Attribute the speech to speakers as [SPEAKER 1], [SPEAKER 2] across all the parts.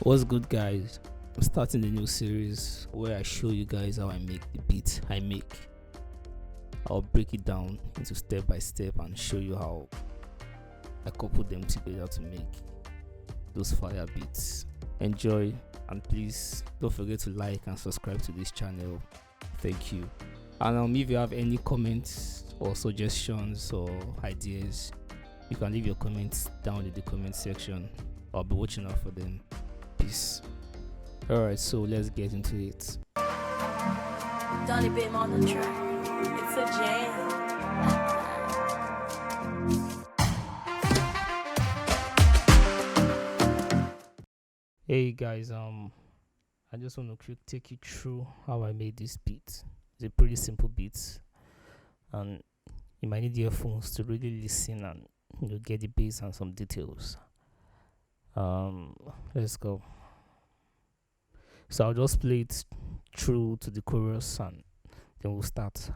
[SPEAKER 1] What's good, guys? I'm starting a new series where I show you guys how I make the beats I make. I'll break it down into step by step and show you how I couple them together to make those fire beats. Enjoy, and please don't forget to like and subscribe to this channel. Thank you. And if you have any comments or suggestions or ideas, you can leave your comments down in the comment section. I'll be watching out for them. Peace. Alright, so let's get into it.
[SPEAKER 2] Dolybim on the track. It's a jam.
[SPEAKER 1] Hey guys, I just want to take you through how I made this beat. It's a pretty simple beat, and you might need earphones to really listen and get the bass and some details. Let's go. So I'll just play it through to the chorus and then we'll start.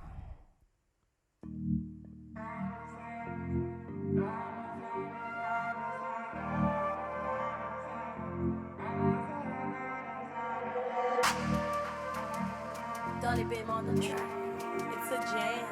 [SPEAKER 2] Dolybim on the track. It's a jam.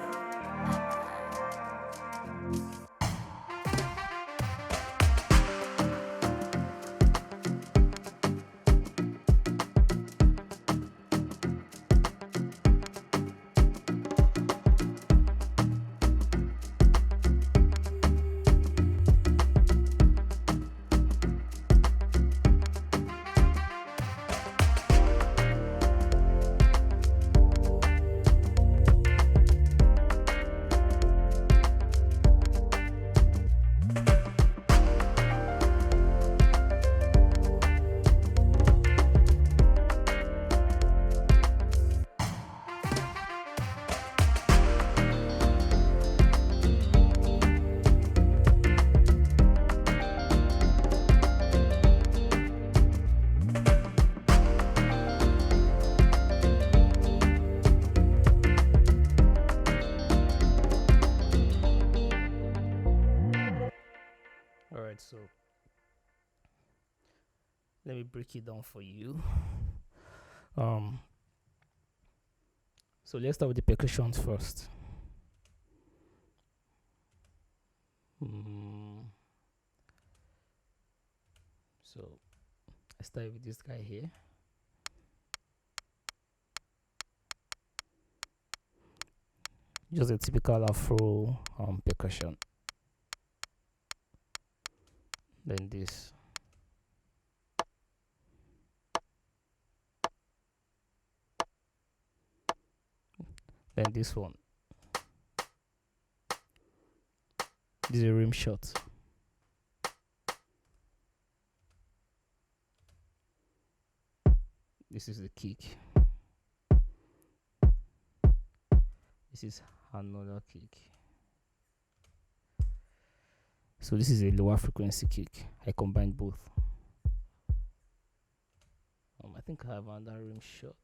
[SPEAKER 1] Alright, so let me break it down for you. So let's start with the percussions first. So I start with this guy here. Just a typical Afro percussion. Then this. Then this one. This is a rim shot. This is the kick. This is another kick. So this is a lower frequency kick. I combined both. I think I have another rim shot.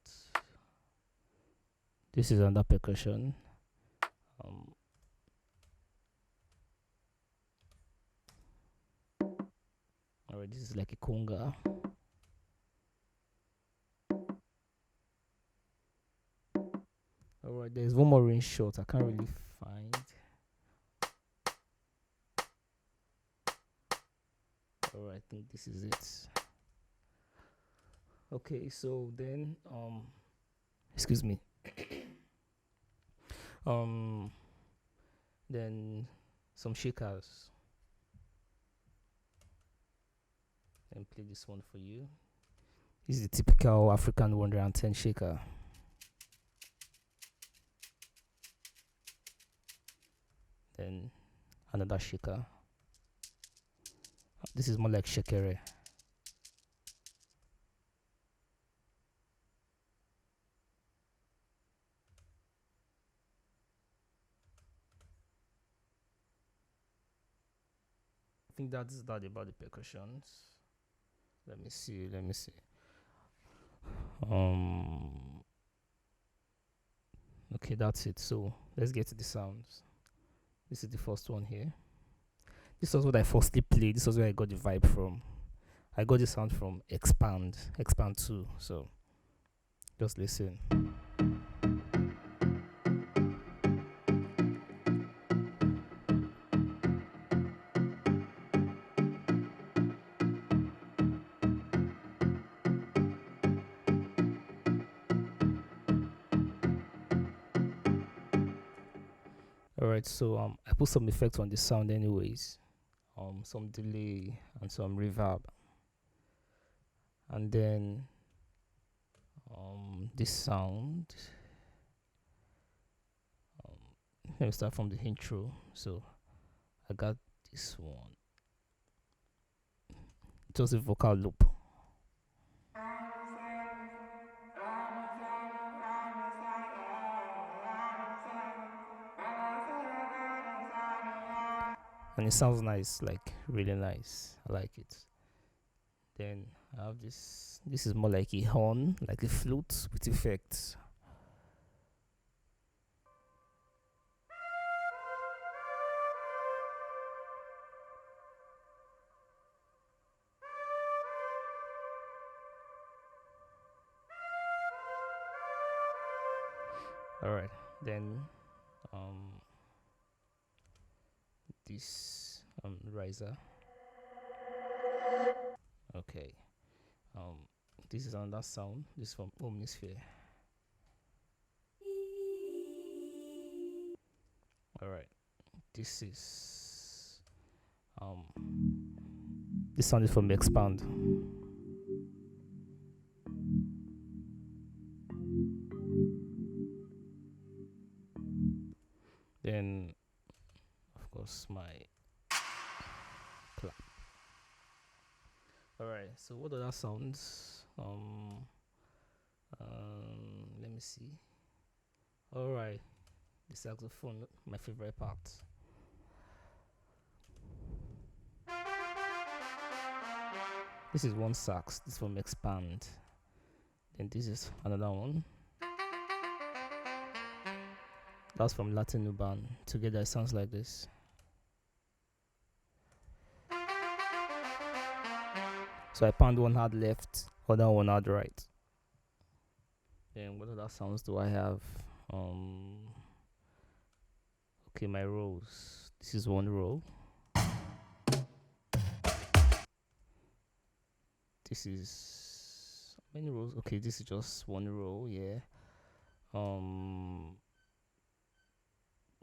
[SPEAKER 1] This is another percussion. Alright, this is like a conga. Alright, there's one more rim shot I can't really find. Alright, I think this is it. Okay, so then excuse me. Then some shakers. And play this one for you. This is the typical African 110 shaker. Then another shaker. This is more like shekere. I think that's that about the percussions. Let me see. Okay, that's it. So let's get to the sounds. This is the first one here. This was what I firstly played. This was where I got the vibe from. I got this sound from Expand 2. So just listen. Alright, so I put some effects on the sound anyways. Some delay and some reverb. And then this sound. Um, Let me start from the intro. So I got this one. Just a vocal loop. And it sounds nice, like really nice. I like it. Then I have this. This is more like a horn, like a flute with effects. All right. Then this riser. Okay. Um, this is another sound. This is from Omnisphere. All right. This is this sound is from Expand. Then, of course, my clap. All right. So what other sounds? Let me see. All right. The saxophone, my favorite part. This is one sax. This from Expand. Then this is another one. That's from Latin Nuban. Together it sounds like this. So I pound one hard left, other one hard right. Then what other sounds do I have? Okay, my rolls. This is one roll. This is how many rolls? Okay, this is just one roll. Yeah.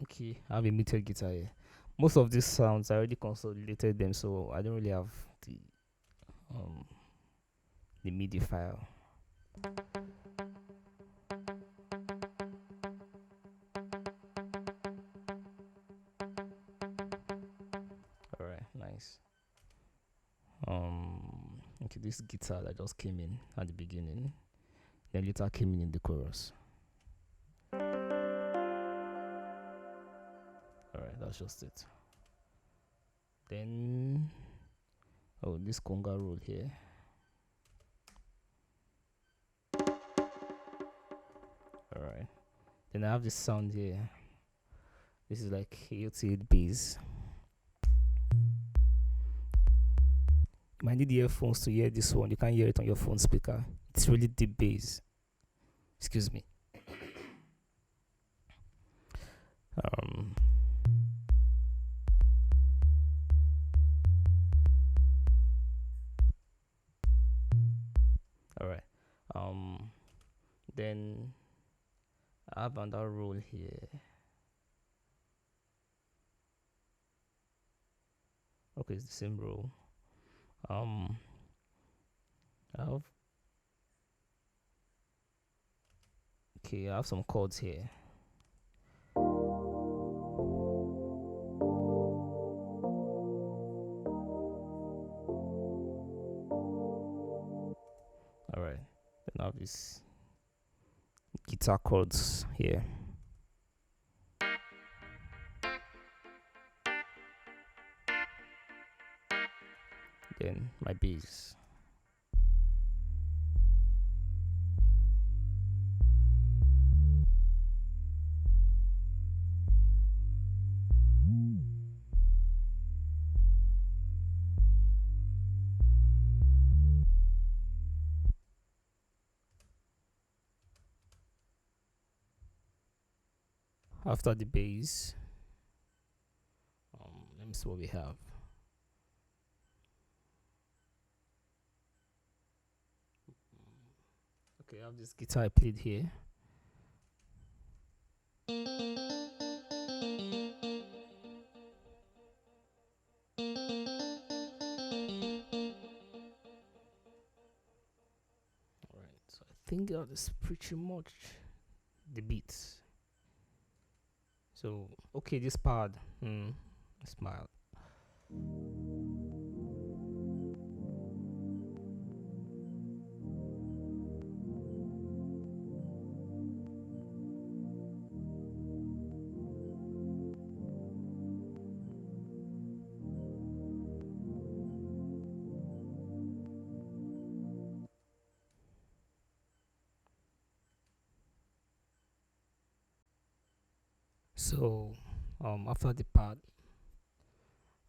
[SPEAKER 1] Okay, I have a muted guitar here. Most of these sounds I already consolidated them, so I don't really have um the MIDI file. All right, nice. Okay, this guitar that just came in at the beginning, then later came in the chorus. All right, that's just it. Then, this conga roll here. All right. Then I have this sound here. This is like 88 bass. You might need earphones to hear this one. You can't hear it on your phone speaker. It's really deep bass. Excuse me. All right. Then I have another roll here. Okay, it's the same roll. I have I have some chords here. All right, then I have these guitar chords here. Then my bass. After the bass, let me see what we have. Okay, I have this guitar I played here. Alright, so I think that is pretty much the beats. So okay, this part, smile. So after the part,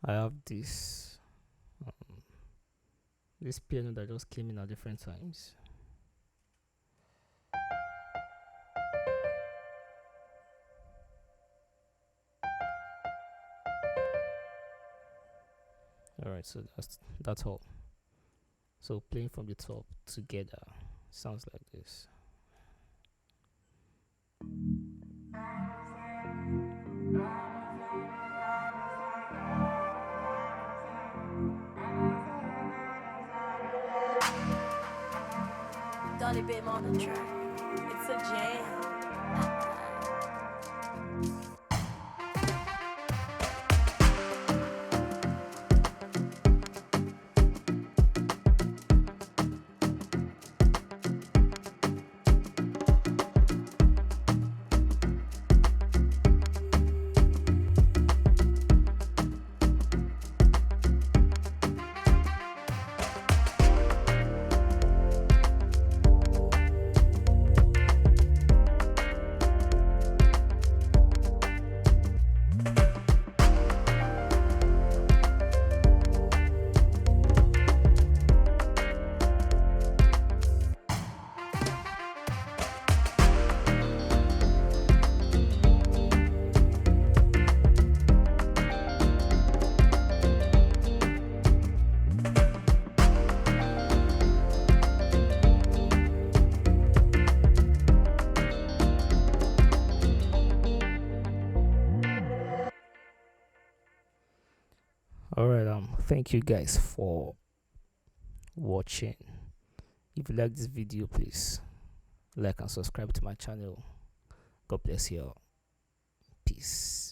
[SPEAKER 1] I have this piano that just came in at different times. Alright, so that's all. So playing from the top together sounds like this.
[SPEAKER 2] Dolybim on the track. It's a jam.
[SPEAKER 1] Alright, thank you guys for watching. If you like this video, please like and subscribe to my channel. God bless you all. Peace.